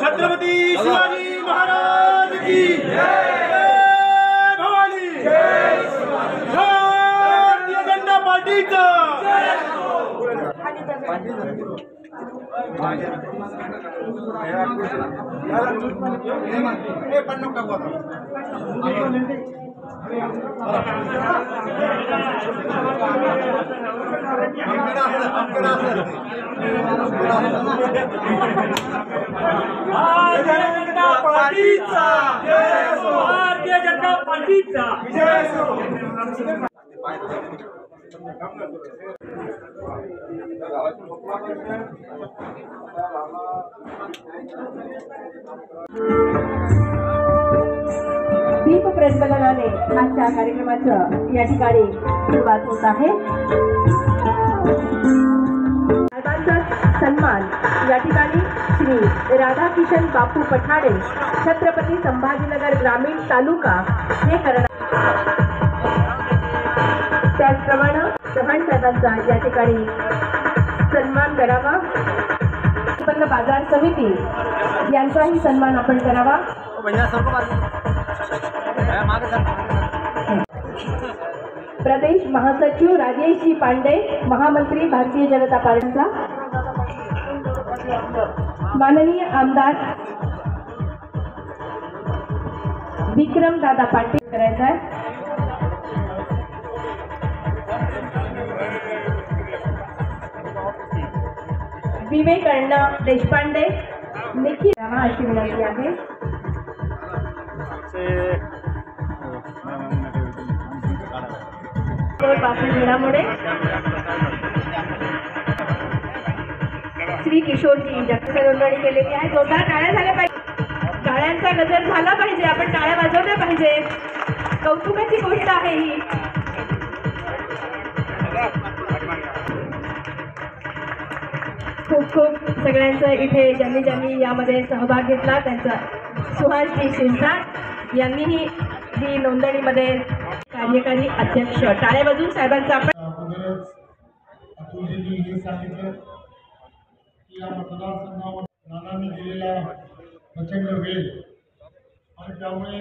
छत्रपती शिवाजी महाराज की जय भवानी, भारतीय जनता पार्टीचा भारतीय जनता पार्टीचा दीप प्रज्वलनाने आजच्या कार्यक्रमाचं या ठिकाणी सुरुवात होत आहे। सन्मान या ठिकाणी श्री राधाकिशन बापू पठाडे, छत्रपती संभाजीनगर ग्रामीण तालुका हे करणार। त्याचप्रमाणे चव्हाण साहेबांचा या ठिकाणी सन्मान करावा। उत्पन्न बाजार समिती यांचाही सन्मान आपण करावा। प्रदेश महासचिव राजेशजी पांडे, महामंत्री भारतीय जनता पार्टीचा, माननीय आमदार विक्रम दादा पाटील करायचा आहे। विवेक अण्णा देशपांडे निखिल अशी विनंती आहे। बापू मीनामुळे, श्री किशोरजी जास्त नोंदणी केलेली आहे। जोरदार टाळ्या झाल्या पाहिजे, टाळ्यांचा गजर झाला पाहिजे, आपण टाळ्या वाजवल्या पाहिजे। कौतुकाची गोष्ट आहे ही। खूप खूप सगळ्यांचं इथे ज्यांनी यामध्ये सहभाग घेतला त्यांचा सुहासजी शिरसाट यांनीही ही नोंदणीमध्ये कार्यकारी अध्यक्ष टाळे वाजवून साहेबांचा आपण सांगितलं की या मतदारसंघावर नानांनी दिलेला प्रचंड वेळ आणि त्यामुळे